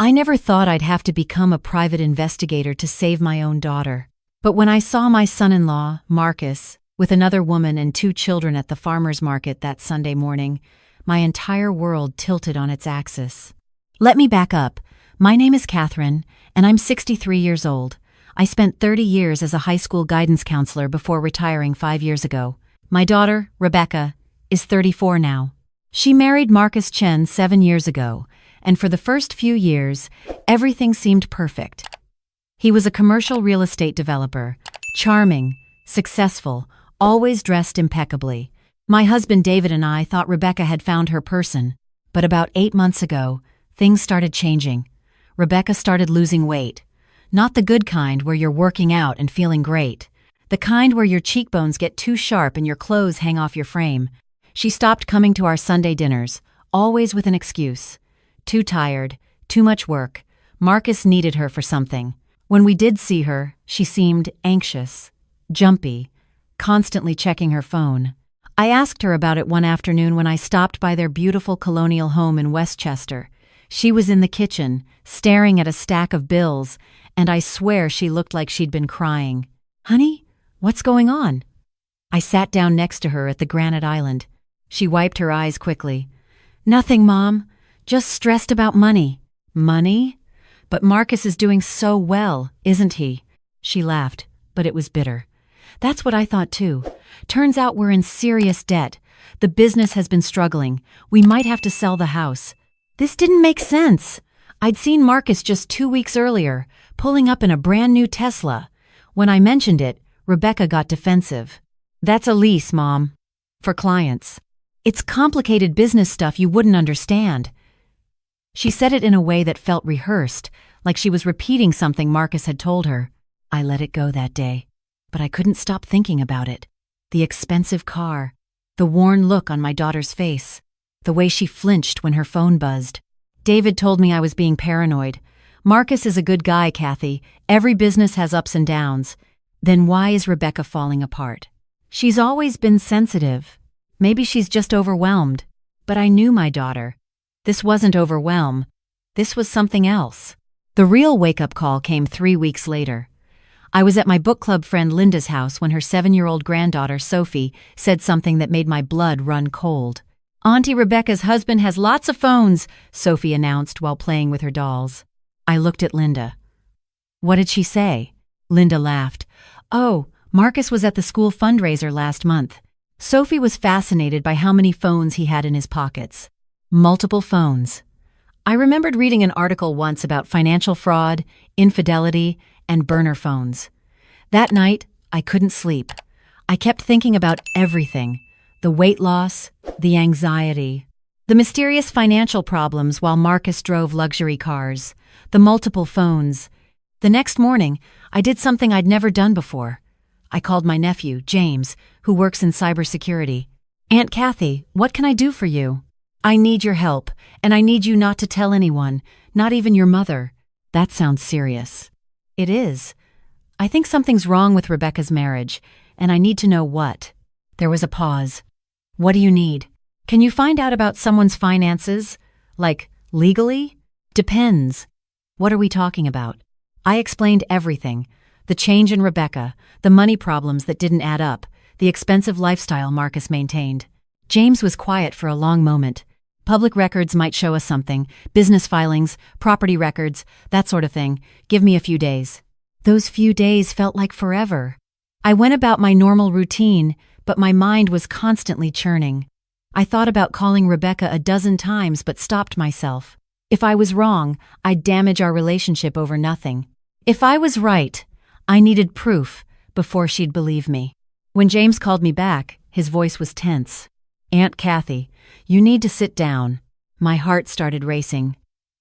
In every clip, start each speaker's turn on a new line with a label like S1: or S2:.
S1: I never thought I'd have to become a private investigator to save my own daughter. But when I saw my son-in-law, Marcus, with another woman and 2 children at the farmer's market that Sunday morning, my entire world tilted on its axis. Let me back up. My name is Catherine, and I'm 63 years old. I spent 30 years as a high school guidance counselor before retiring 5 years ago. My daughter, Rebecca, is 34 now. She married Marcus Chen 7 years ago, and for the first few years, everything seemed perfect. He was a commercial real estate developer, charming, successful, always dressed impeccably. My husband David and I thought Rebecca had found her person, but about 8 months ago, things started changing. Rebecca started losing weight. Not the good kind where you're working out and feeling great. The kind where your cheekbones get too sharp and your clothes hang off your frame. She stopped coming to our Sunday dinners, always with an excuse. Too tired, too much work. Marcus needed her for something. When we did see her, she seemed anxious, jumpy, constantly checking her phone. I asked her about it one afternoon when I stopped by their beautiful colonial home in Westchester. She was in the kitchen, staring at a stack of bills, and I swear she looked like she'd been crying. "Honey, what's going on?" I sat down next to her at the granite island. She wiped her eyes quickly. "Nothing, Mom. Just stressed about money." "Money? But Marcus is doing so well, isn't he?" She laughed, but it was bitter. "That's what I thought too. Turns out we're in serious debt. The business has been struggling. We might have to sell the house." This didn't make sense. I'd seen Marcus just 2 weeks earlier, pulling up in a brand new Tesla. When I mentioned it, Rebecca got defensive. "That's a lease, Mom. For clients. It's complicated business stuff you wouldn't understand." She said it in a way that felt rehearsed, like she was repeating something Marcus had told her. I let it go that day, but I couldn't stop thinking about it. The expensive car, the worn look on my daughter's face, the way she flinched when her phone buzzed. David told me I was being paranoid. "Marcus is a good guy, Kathy. Every business has ups and downs." Then why is Rebecca falling apart? She's always been sensitive. Maybe she's just overwhelmed. But I knew my daughter. This wasn't overwhelm. This was something else. The real wake-up call came 3 weeks later. I was at my book club friend Linda's house when her 7-year-old granddaughter, Sophie, said something that made my blood run cold. "Auntie Rebecca's husband has lots of phones," Sophie announced while playing with her dolls. I looked at Linda. "What did she say?" Linda laughed. "Oh, Marcus was at the school fundraiser last month." Sophie was fascinated by how many phones he had in his pockets. Multiple phones. I remembered reading an article once about financial fraud, infidelity, and burner phones. That night, I couldn't sleep. I kept thinking about everything. The weight loss, the anxiety, the mysterious financial problems while Marcus drove luxury cars, the multiple phones. The next morning, I did something I'd never done before. I called my nephew, James, who works in cybersecurity. "Aunt Kathy, what can I do for you?" "I need your help, and I need you not to tell anyone, not even your mother." That sounds serious. It is. I think something's wrong with Rebecca's marriage, and I need to know what. There was a pause. "What do you need? Can you find out about someone's finances? Like, legally?" "Depends. What are we talking about?" I explained everything. The change in Rebecca, the money problems that didn't add up, the expensive lifestyle Marcus maintained. James was quiet for a long moment. "Public records might show us something. Business filings, property records, that sort of thing. Give me a few days." Those few days felt like forever. I went about my normal routine, but my mind was constantly churning. I thought about calling Rebecca a dozen times but stopped myself. If I was wrong, I'd damage our relationship over nothing. If I was right, I needed proof before she'd believe me. When James called me back, his voice was tense. "Aunt Kathy, you need to sit down." My heart started racing.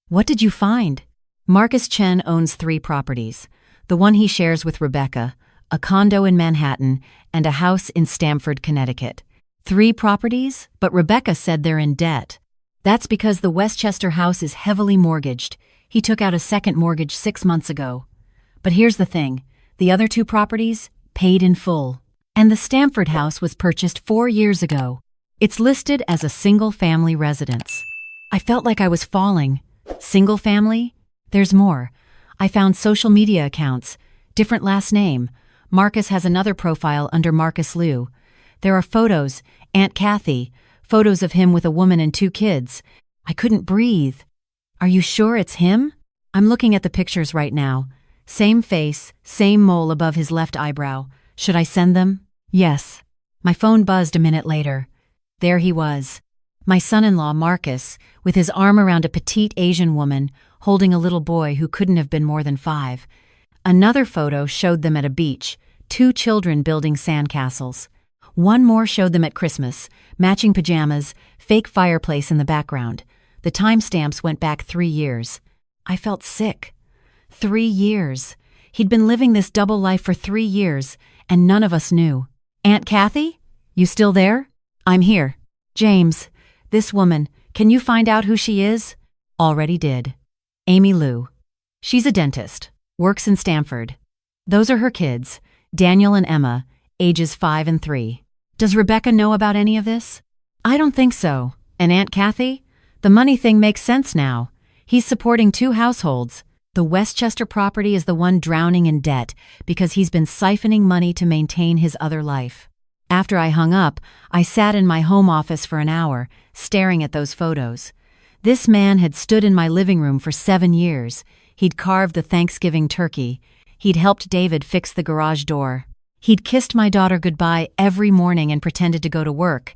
S1: "What did you find?" Marcus Chen owns 3 properties. The one he shares with Rebecca, a condo in Manhattan, and a house in Stamford, Connecticut. 3 properties, but Rebecca said they're in debt. That's because the Westchester house is heavily mortgaged. He took out a second mortgage 6 months ago. But here's the thing. The other 2 properties, paid in full. And the Stamford house was purchased 4 years ago. It's listed as a single-family residence. I felt like I was falling. Single family? There's more. I found social media accounts, different last name. Marcus has another profile under Marcus Liu. There are photos, Aunt Kathy, photos of him with a woman and 2 kids. I couldn't breathe. Are you sure it's him? I'm looking at the pictures right now. Same face, same mole above his left eyebrow. Should I send them? Yes. My phone buzzed a minute later. There he was. My son-in-law, Marcus, with his arm around a petite Asian woman, holding a little boy who couldn't have been more than 5. Another photo showed them at a beach, 2 children building sandcastles. One more showed them at Christmas, matching pajamas, fake fireplace in the background. The timestamps went back 3 years. I felt sick. 3 years. He'd been living this double life for 3 years, and none of us knew. Aunt Kathy? You still there? I'm here. James, this woman, can you find out who she is? Already did. Amy Liu. She's a dentist, works in Stamford. Those are her kids, Daniel and Emma, ages 5 and 3. Does Rebecca know about any of this? I don't think so. And Aunt Kathy? The money thing makes sense now. He's supporting 2 households. The Westchester property is the one drowning in debt because he's been siphoning money to maintain his other life. After I hung up, I sat in my home office for an hour, staring at those photos. This man had stood in my living room for 7 years. He'd carved the Thanksgiving turkey. He'd helped David fix the garage door. He'd kissed my daughter goodbye every morning and pretended to go to work,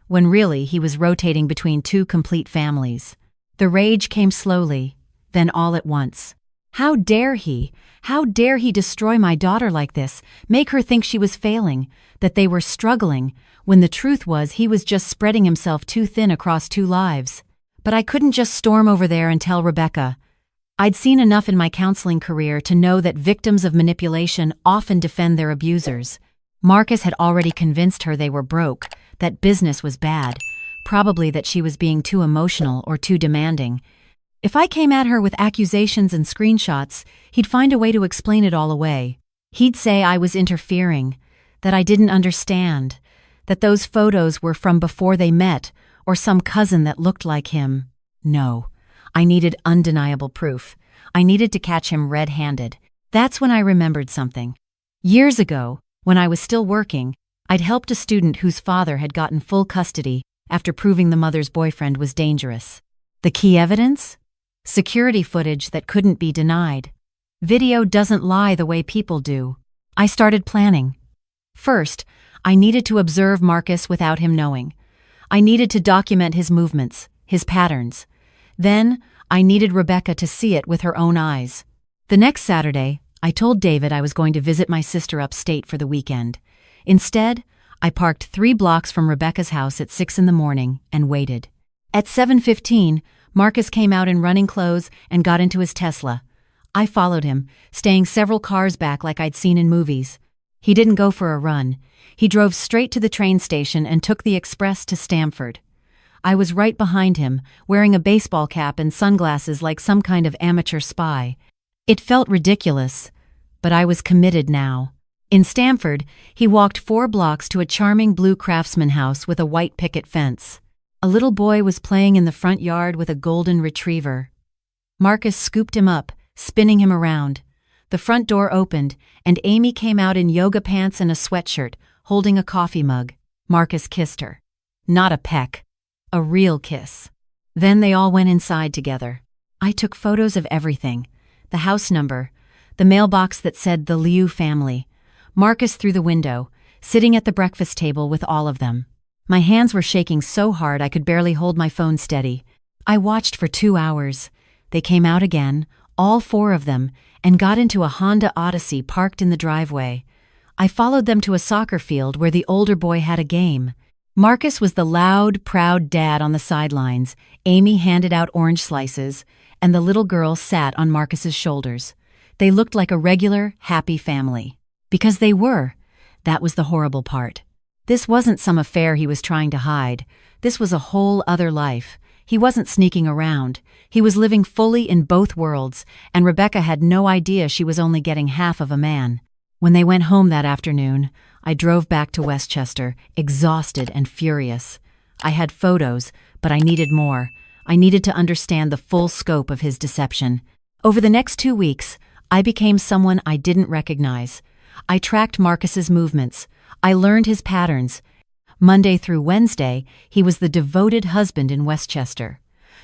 S1: when really he was rotating between 2 complete families. The rage came slowly, then all at once. How dare he? How dare he destroy my daughter like this, make her think she was failing, that they were struggling, when the truth was he was just spreading himself too thin across 2 lives. But I couldn't just storm over there and tell Rebecca. I'd seen enough in my counseling career to know that victims of manipulation often defend their abusers. Marcus had already convinced her they were broke, that business was bad, probably that she was being too emotional or too demanding. If I came at her with accusations and screenshots, he'd find a way to explain it all away. He'd say I was interfering, that I didn't understand, that those photos were from before they met, or some cousin that looked like him. No, I needed undeniable proof. I needed to catch him red-handed. That's when I remembered something. Years ago, when I was still working, I'd helped a student whose father had gotten full custody after proving the mother's boyfriend was dangerous. The key evidence? Security footage that couldn't be denied. Video doesn't lie the way people do. I started planning. First, I needed to observe Marcus without him knowing. I needed to document his movements, his patterns. Then, I needed Rebecca to see it with her own eyes. The next Saturday, I told David I was going to visit my sister upstate for the weekend. Instead, I parked 3 blocks from Rebecca's house at 6 in the morning and waited. At 7:15, Marcus came out in running clothes and got into his Tesla. I followed him, staying several cars back like I'd seen in movies. He didn't go for a run. He drove straight to the train station and took the express to Stamford. I was right behind him, wearing a baseball cap and sunglasses like some kind of amateur spy. It felt ridiculous, but I was committed now. In Stamford, he walked 4 blocks to a charming blue craftsman house with a white picket fence. A little boy was playing in the front yard with a golden retriever. Marcus scooped him up, spinning him around. The front door opened, and Amy came out in yoga pants and a sweatshirt, holding a coffee mug. Marcus kissed her. Not a peck. A real kiss. Then they all went inside together. I took photos of everything. The house number, the mailbox that said the Liu family. Marcus through the window, sitting at the breakfast table with all of them. My hands were shaking so hard I could barely hold my phone steady. I watched for 2 hours. They came out again, all 4 of them, and got into a Honda Odyssey parked in the driveway. I followed them to a soccer field where the older boy had a game. Marcus was the loud, proud dad on the sidelines. Amy handed out orange slices, and the little girl sat on Marcus's shoulders. They looked like a regular, happy family. Because they were. That was the horrible part. This wasn't some affair he was trying to hide. This was a whole other life. He wasn't sneaking around. He was living fully in both worlds, and Rebecca had no idea she was only getting half of a man. When they went home that afternoon, I drove back to Westchester, exhausted and furious. I had photos, but I needed more. I needed to understand the full scope of his deception. Over the next 2 weeks, I became someone I didn't recognize. I tracked Marcus's movements. I learned his patterns. Monday through Wednesday, he was the devoted husband in Westchester.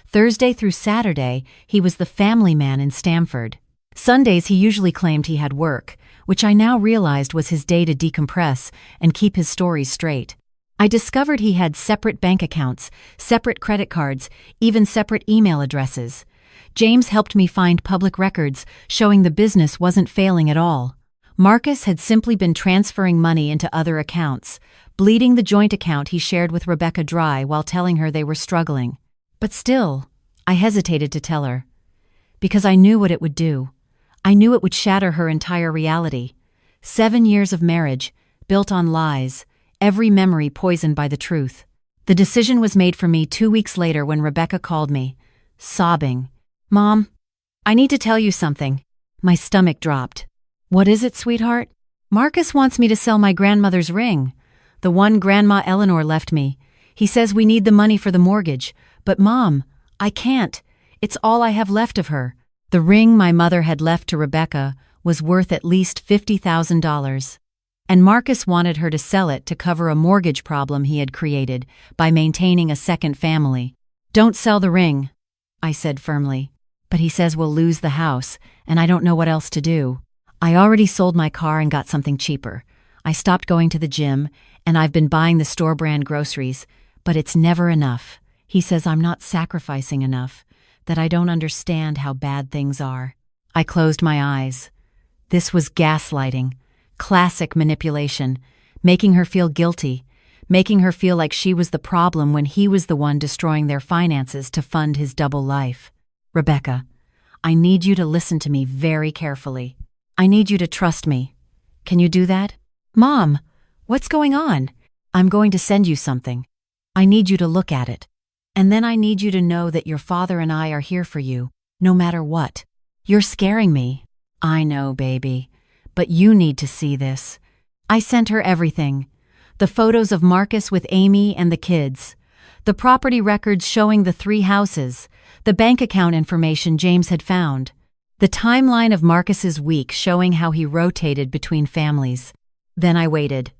S1: Thursday through Saturday, he was the family man in Stamford. Sundays, he usually claimed he had work, which I now realized was his day to decompress and keep his stories straight. I discovered he had separate bank accounts, separate credit cards, even separate email addresses. James helped me find public records showing the business wasn't failing at all. Marcus had simply been transferring money into other accounts, bleeding the joint account he shared with Rebecca dry while telling her they were struggling. But still, I hesitated to tell her. Because I knew what it would do. I knew it would shatter her entire reality. 7 years of marriage, built on lies, every memory poisoned by the truth. The decision was made for me 2 weeks later when Rebecca called me, sobbing. "Mom, I need to tell you something." My stomach dropped. "What is it, sweetheart?" "Marcus wants me to sell my grandmother's ring, the one Grandma Eleanor left me. He says we need the money for the mortgage, but Mom, I can't. It's all I have left of her." The ring my mother had left to Rebecca was worth at least $50,000. And Marcus wanted her to sell it to cover a mortgage problem he had created by maintaining a second family. "Don't sell the ring," I said firmly. "But he says we'll lose the house, and I don't know what else to do. I already sold my car and got something cheaper. I stopped going to the gym, and I've been buying the store-brand groceries, but it's never enough. He says I'm not sacrificing enough, that I don't understand how bad things are." I closed my eyes. This was gaslighting, classic manipulation, making her feel guilty, making her feel like she was the problem when he was the one destroying their finances to fund his double life. "Rebecca, I need you to listen to me very carefully. I need you to trust me. Can you do that?" "Mom, what's going on?" "I'm going to send you something. I need you to look at it. And then I need you to know that your father and I are here for you, no matter what. You're scaring me." "I know, baby. But you need to see this." I sent her everything. The photos of Marcus with Amy and the kids. The property records showing the 3 houses. The bank account information James had found. The timeline of Marcus's week showing how he rotated between families. Then I waited.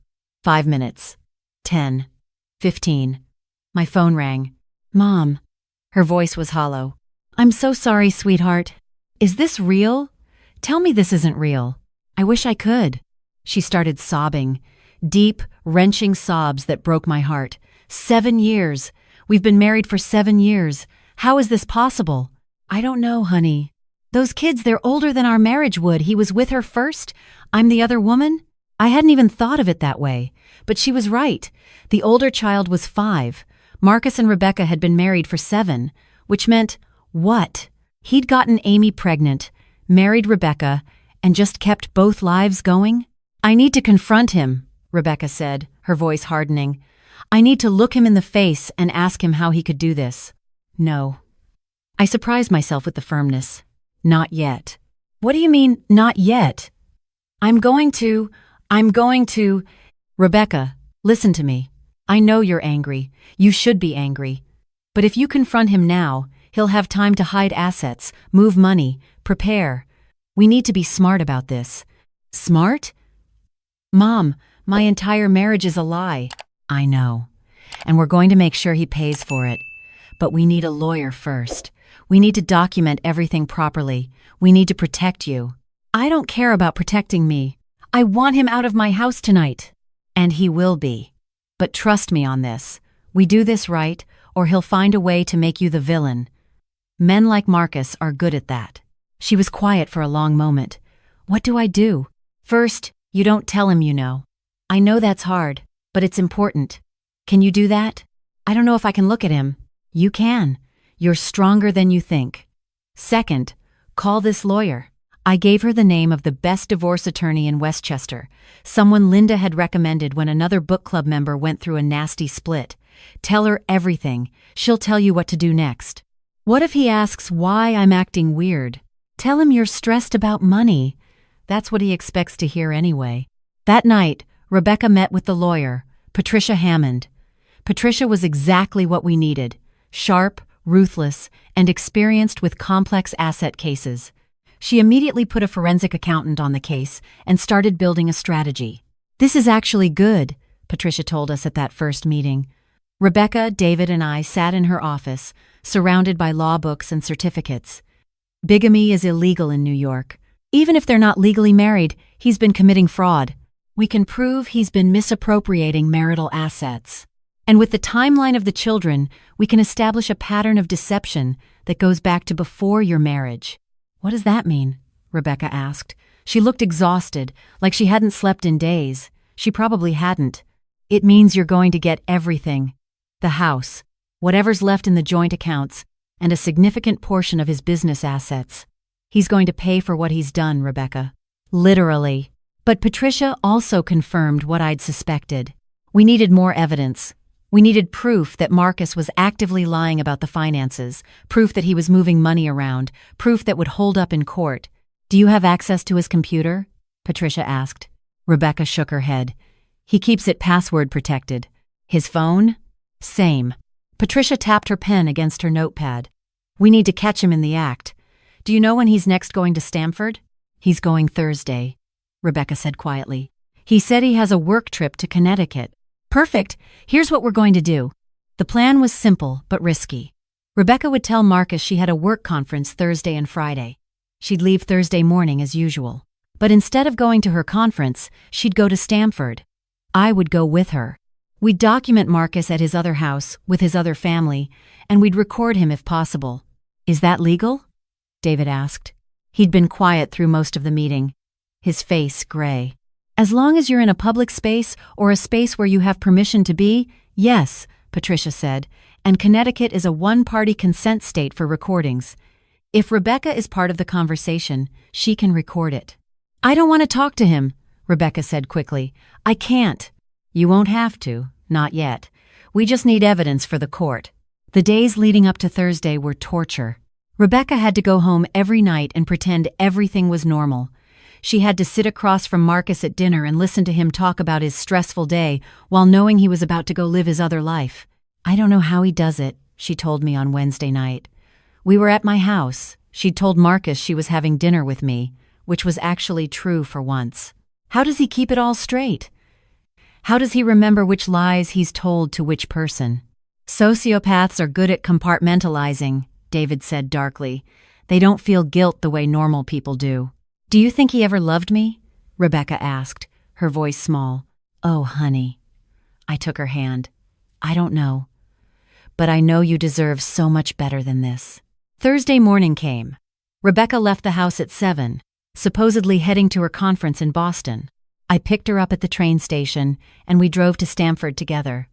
S1: 5 minutes. 10. 15. My phone rang. "Mom." Her voice was hollow. "I'm so sorry, sweetheart. Is this real? Tell me this isn't real. I wish I could." She started sobbing. Deep, wrenching sobs that broke my heart. 7 years. We've been married for 7 years. How is this possible? "I don't know, honey. Those kids, they're older than our marriage would. He was with her first. I'm the other woman." I hadn't even thought of it that way. But she was right. The older child was 5. Marcus and Rebecca had been married for 7, which meant, what? He'd gotten Amy pregnant, married Rebecca, and just kept both lives going? "I need to confront him," Rebecca said, her voice hardening. "I need to look him in the face and ask him how he could do this." "No." I surprised myself with the firmness. "Not yet." "What do you mean, not yet?" I'm going to. "Rebecca, listen to me. I know you're angry. You should be angry. But if you confront him now, he'll have time to hide assets, move money, prepare. We need to be smart about this." "Smart?" "Mom, my entire marriage is a lie." "I know. And we're going to make sure he pays for it. But we need a lawyer first. We need to document everything properly. We need to protect you." "I don't care about protecting me. I want him out of my house tonight." "And he will be. But trust me on this. We do this right, or he'll find a way to make you the villain. Men like Marcus are good at that." She was quiet for a long moment. "What do I do?" "First, you don't tell him you know. I know that's hard, but it's important. Can you do that?" "I don't know if I can look at him." "You can. You're stronger than you think." "Second, call this lawyer." I gave her the name of the best divorce attorney in Westchester, someone Linda had recommended when another book club member went through a nasty split. "Tell her everything. She'll tell you what to do next." "What if he asks why I'm acting weird?" "Tell him you're stressed about money." That's what he expects to hear anyway. That night, Rebecca met with the lawyer, Patricia Hammond. Patricia was exactly what we needed: sharp, ruthless, and experienced with complex asset cases. She immediately put a forensic accountant on the case and started building a strategy. "This is actually good," Patricia told us at that first meeting. Rebecca, David, and I sat in her office, surrounded by law books and certificates. "Bigamy is illegal in New York. Even if they're not legally married, he's been committing fraud. We can prove he's been misappropriating marital assets. And with the timeline of the children, we can establish a pattern of deception that goes back to before your marriage." "What does that mean?" Rebecca asked. She looked exhausted, like she hadn't slept in days. She probably hadn't. "It means you're going to get everything. The house, whatever's left in the joint accounts, and a significant portion of his business assets. He's going to pay for what he's done, Rebecca. Literally." But Patricia also confirmed what I'd suspected. We needed more evidence. We needed proof that Marcus was actively lying about the finances, proof that he was moving money around, proof that would hold up in court. "Do you have access to his computer?" Patricia asked. Rebecca shook her head. "He keeps it password protected. His phone? Same." Patricia tapped her pen against her notepad. "We need to catch him in the act. Do you know when he's next going to Stamford?" "He's going Thursday," Rebecca said quietly. "He said he has a work trip to Connecticut." "Perfect. Here's what we're going to do." The plan was simple but risky. Rebecca would tell Marcus she had a work conference Thursday and Friday. She'd leave Thursday morning as usual. But instead of going to her conference, she'd go to Stamford. I would go with her. We'd document Marcus at his other house with his other family, and we'd record him if possible. "Is that legal?" David asked. He'd been quiet through most of the meeting, his face gray. "As long as you're in a public space or a space where you have permission to be, yes," Patricia said, "and Connecticut is a one-party consent state for recordings. If Rebecca is part of the conversation, she can record it." "I don't want to talk to him," Rebecca said quickly. "I can't." "You won't have to, not yet. We just need evidence for the court." The days leading up to Thursday were torture. Rebecca had to go home every night and pretend everything was normal. She had to sit across from Marcus at dinner and listen to him talk about his stressful day while knowing he was about to go live his other life. "I don't know how he does it," she told me on Wednesday night. We were at my house. She'd told Marcus she was having dinner with me, which was actually true for once. How does he keep it all straight? How does he remember which lies he's told to which person? "Sociopaths are good at compartmentalizing," David said darkly. "They don't feel guilt the way normal people do." "Do you think he ever loved me?" Rebecca asked, her voice small. "Oh, honey." I took her hand. "I don't know. But I know you deserve so much better than this." Thursday morning came. Rebecca left the house at 7, supposedly heading to her conference in Boston. I picked her up at the train station, and we drove to Stamford together.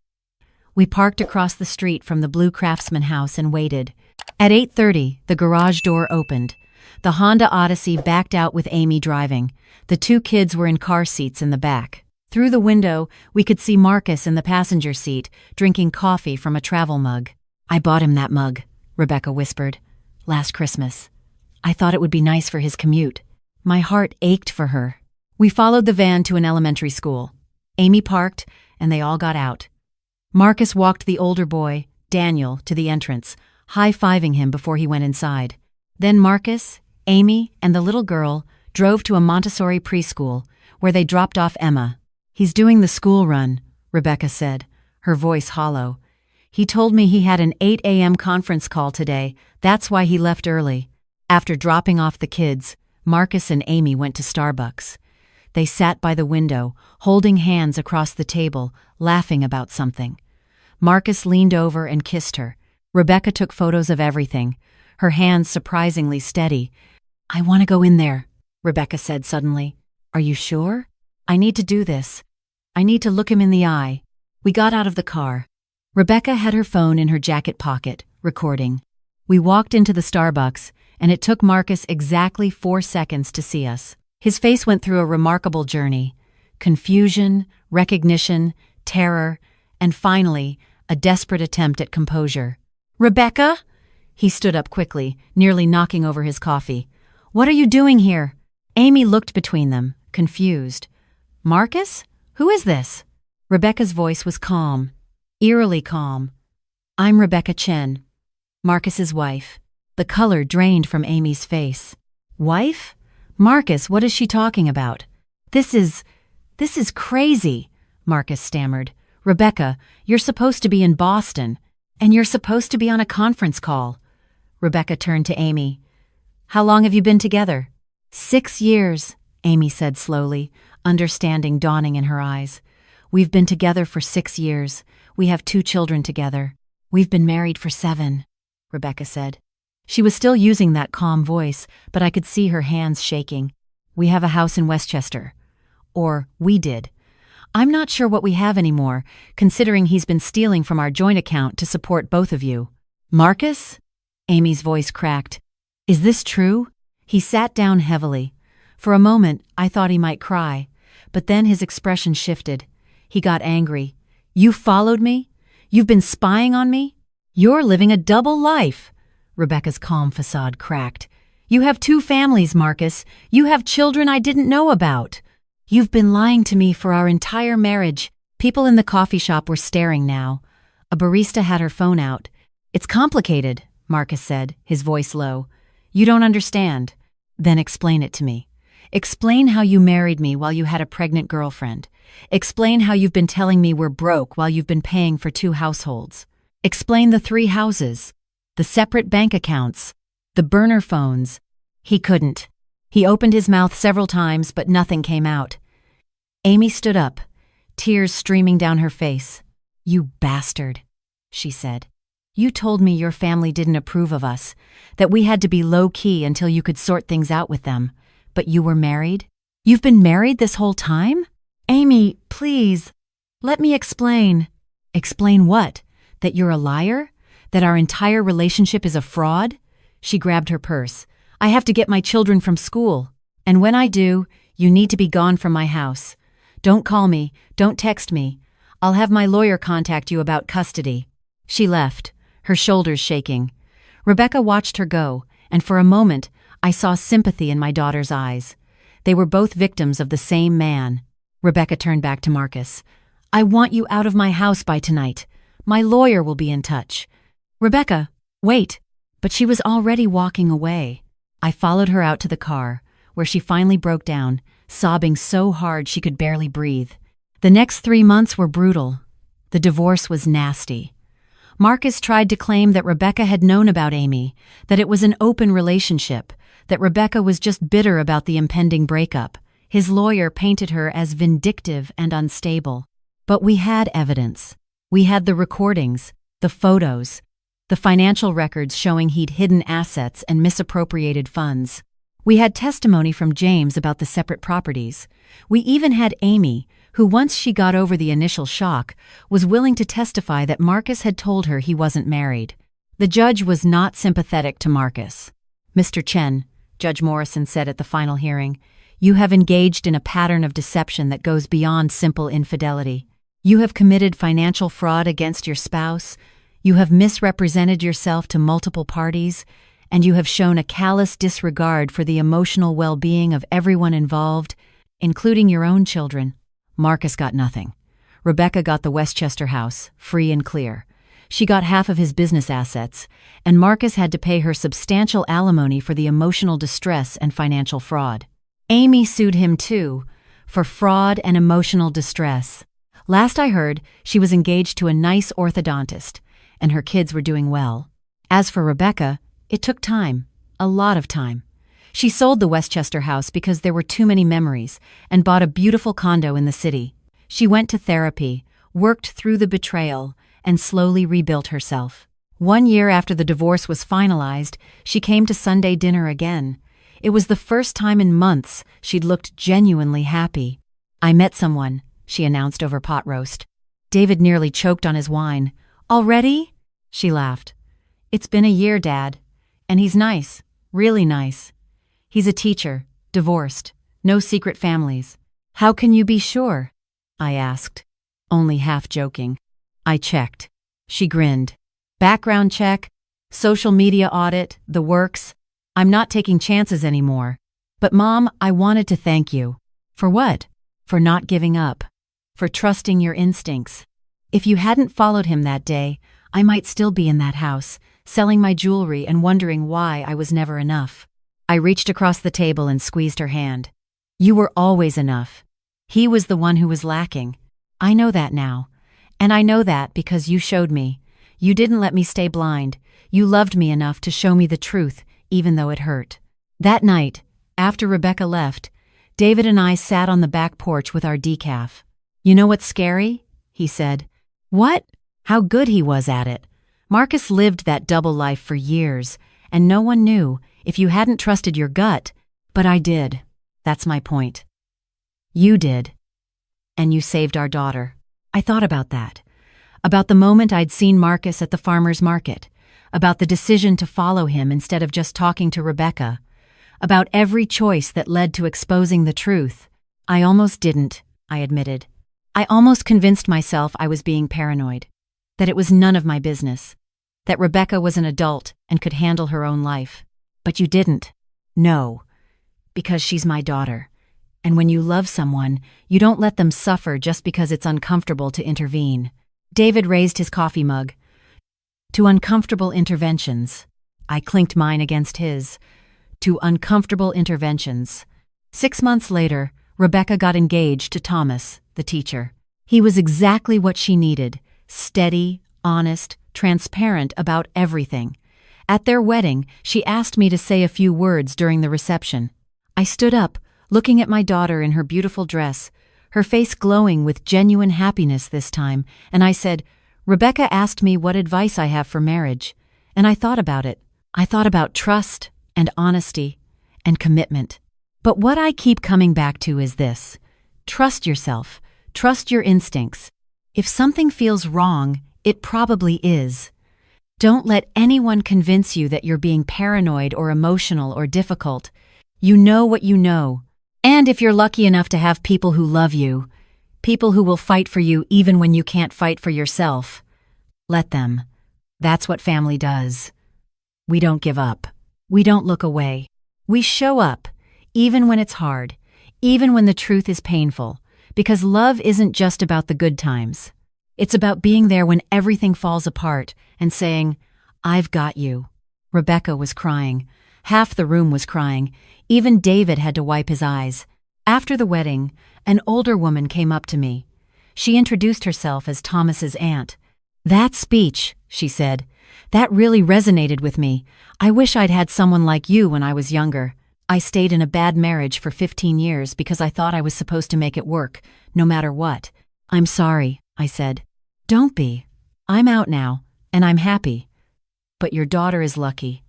S1: We parked across the street from the Blue Craftsman house and waited. At 8:30, the garage door opened. The Honda Odyssey backed out with Amy driving. The 2 kids were in car seats in the back. Through the window, we could see Marcus in the passenger seat, drinking coffee from a travel mug. "I bought him that mug," Rebecca whispered. "Last Christmas. I thought it would be nice for his commute." My heart ached for her. We followed the van to an elementary school. Amy parked, and they all got out. Marcus walked the older boy, Daniel, to the entrance, high-fiving him before he went inside. Then Marcus, Amy, and the little girl drove to a Montessori preschool, where they dropped off Emma. "He's doing the school run," Rebecca said, her voice hollow. "He told me he had an 8 a.m. conference call today. That's why he left early." After dropping off the kids, Marcus and Amy went to Starbucks. They sat by the window, holding hands across the table, laughing about something. Marcus leaned over and kissed her. Rebecca took photos of everything, her hands surprisingly steady. "I want to go in there," Rebecca said suddenly. "Are you sure?" "I need to do this. I need to look him in the eye." We got out of the car. Rebecca had her phone in her jacket pocket, recording. We walked into the Starbucks, and it took Marcus exactly 4 seconds to see us. His face went through a remarkable journey: confusion, recognition, terror, and finally, a desperate attempt at composure. "Rebecca?" He stood up quickly, nearly knocking over his coffee. "What are you doing here?" Amy looked between them, confused. "Marcus? Who is this?" Rebecca's voice was calm, eerily calm. "I'm Rebecca Chen, Marcus's wife." The color drained from Amy's face. Wife? Marcus, what is she talking about? This is crazy, Marcus stammered. Rebecca, you're supposed to be in Boston, and you're supposed to be on a conference call. Rebecca turned to Amy. How long have you been together? 6 years, Amy said slowly, understanding dawning in her eyes. We've been together for 6 years. We have 2 children together. We've been married for 7, Rebecca said. She was still using that calm voice, but I could see her hands shaking. We have a house in Westchester. Or, we did. I'm not sure what we have anymore, considering he's been stealing from our joint account to support both of you. Marcus? Amy's voice cracked. Is this true? He sat down heavily. For a moment, I thought he might cry, but then his expression shifted. He got angry. You followed me? You've been spying on me? You're living a double life. Rebecca's calm facade cracked. You have 2 families, Marcus. You have children I didn't know about. You've been lying to me for our entire marriage. People in the coffee shop were staring now. A barista had her phone out. It's complicated, Marcus said, his voice low. You don't understand. Then explain it to me. Explain how you married me while you had a pregnant girlfriend. Explain how you've been telling me we're broke while you've been paying for 2 households. Explain the 3 houses, the separate bank accounts, the burner phones. He couldn't. He opened his mouth several times, but nothing came out. Amy stood up, tears streaming down her face. You bastard, she said. You told me your family didn't approve of us, that we had to be low-key until you could sort things out with them. But you were married? You've been married this whole time? Amy, please, let me explain. Explain what? That you're a liar? That our entire relationship is a fraud? She grabbed her purse. I have to get my children from school. And when I do, you need to be gone from my house. Don't call me. Don't text me. I'll have my lawyer contact you about custody. She left, her shoulders shaking. Rebecca watched her go, and for a moment, I saw sympathy in my daughter's eyes. They were both victims of the same man. Rebecca turned back to Marcus. I want you out of my house by tonight. My lawyer will be in touch. Rebecca, wait. But she was already walking away. I followed her out to the car, where she finally broke down, sobbing so hard she could barely breathe. The next 3 months were brutal. The divorce was nasty. Marcus tried to claim that Rebecca had known about Amy, that it was an open relationship, that Rebecca was just bitter about the impending breakup. His lawyer painted her as vindictive and unstable. But we had evidence. We had the recordings, the photos, the financial records showing he'd hidden assets and misappropriated funds. We had testimony from James about the separate properties. We even had Amy, who once she got over the initial shock, was willing to testify that Marcus had told her he wasn't married. The judge was not sympathetic to Marcus. Mr. Chen, Judge Morrison said at the final hearing, you have engaged in a pattern of deception that goes beyond simple infidelity. You have committed financial fraud against your spouse, you have misrepresented yourself to multiple parties, and you have shown a callous disregard for the emotional well-being of everyone involved, including your own children. Marcus got nothing. Rebecca got the Westchester house, free and clear. She got half of his business assets, and Marcus had to pay her substantial alimony for the emotional distress and financial fraud. Amy sued him too, for fraud and emotional distress. Last I heard, she was engaged to a nice orthodontist, and her kids were doing well. As for Rebecca, it took time, a lot of time. She sold the Westchester house because there were too many memories and bought a beautiful condo in the city. She went to therapy, worked through the betrayal, and slowly rebuilt herself. 1 year after the divorce was finalized, she came to Sunday dinner again. It was the first time in months she'd looked genuinely happy. I met someone, she announced over pot roast. David nearly choked on his wine. Already? She laughed. It's been a year, Dad. And he's nice, really nice. He's a teacher, divorced, no secret families. How can you be sure? I asked, only half joking. I checked. She grinned. Background check, social media audit, the works. I'm not taking chances anymore. But Mom, I wanted to thank you. For what? For not giving up. For trusting your instincts. If you hadn't followed him that day, I might still be in that house, selling my jewelry and wondering why I was never enough. I reached across the table and squeezed her hand. You were always enough. He was the one who was lacking. I know that now. And I know that because you showed me. You didn't let me stay blind. You loved me enough to show me the truth, even though it hurt. That night, after Rebecca left, David and I sat on the back porch with our decaf. You know what's scary? He said. What? How good he was at it. Marcus lived that double life for years, and no one knew if you hadn't trusted your gut, but I did. That's my point. You did. And you saved our daughter. I thought about that. About the moment I'd seen Marcus at the farmer's market. About the decision to follow him instead of just talking to Rebecca. About every choice that led to exposing the truth. I almost didn't, I admitted. I almost convinced myself I was being paranoid. That it was none of my business. That Rebecca was an adult and could handle her own life. But you didn't. No. Because she's my daughter. And when you love someone, you don't let them suffer just because it's uncomfortable to intervene. David raised his coffee mug. To uncomfortable interventions. I clinked mine against his. To uncomfortable interventions. 6 months later, Rebecca got engaged to Thomas, the teacher. He was exactly what she needed. Steady, honest, transparent about everything. At their wedding, she asked me to say a few words during the reception. I stood up, looking at my daughter in her beautiful dress, her face glowing with genuine happiness this time, and I said, Rebecca asked me what advice I have for marriage, and I thought about it. I thought about trust and honesty and commitment. But what I keep coming back to is this. Trust yourself. Trust your instincts. If something feels wrong, it probably is. Don't let anyone convince you that you're being paranoid or emotional or difficult. You know what you know. And if you're lucky enough to have people who love you, people who will fight for you even when you can't fight for yourself, let them. That's what family does. We don't give up. We don't look away. We show up, even when it's hard, even when the truth is painful, because love isn't just about the good times. It's about being there when everything falls apart and saying, I've got you. Rebecca was crying. Half the room was crying. Even David had to wipe his eyes. After the wedding, an older woman came up to me. She introduced herself as Thomas's aunt. That speech, she said, that really resonated with me. I wish I'd had someone like you when I was younger. I stayed in a bad marriage for 15 years because I thought I was supposed to make it work, no matter what. I'm sorry, I said. Don't be. I'm out now, and I'm happy. But your daughter is lucky.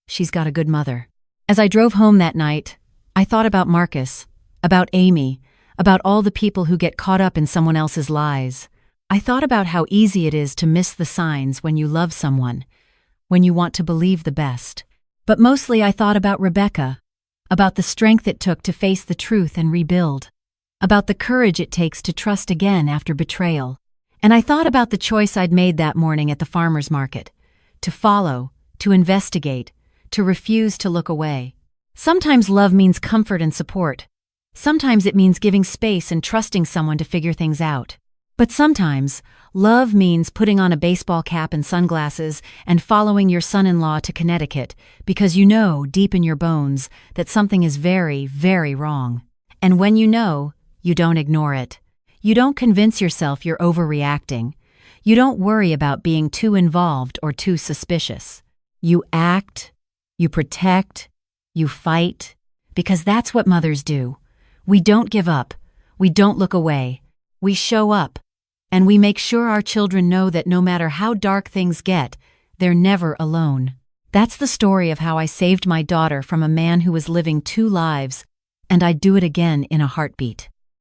S1: She's got a good mother. As I drove home that night, I thought about Marcus, about Amy, about all the people who get caught up in someone else's lies. I thought about how easy it is to miss the signs when you love someone, when you want to believe the best. But mostly I thought about Rebecca, about the strength it took to face the truth and rebuild, about the courage it takes to trust again after betrayal. And I thought about the choice I'd made that morning at the farmer's market, to follow, to investigate, to refuse to look away. Sometimes love means comfort and support. Sometimes it means giving space and trusting someone to figure things out. But sometimes, love means putting on a baseball cap and sunglasses and following your son-in-law to Connecticut because you know deep in your bones that something is very, very wrong. And when you know, you don't ignore it. You don't convince yourself you're overreacting. You don't worry about being too involved or too suspicious. You act, you protect, you fight, because that's what mothers do. We don't give up. We don't look away. We show up. And we make sure our children know that no matter how dark things get, they're never alone. That's the story of how I saved my daughter from a man who was living 2 lives, and I'd do it again in a heartbeat.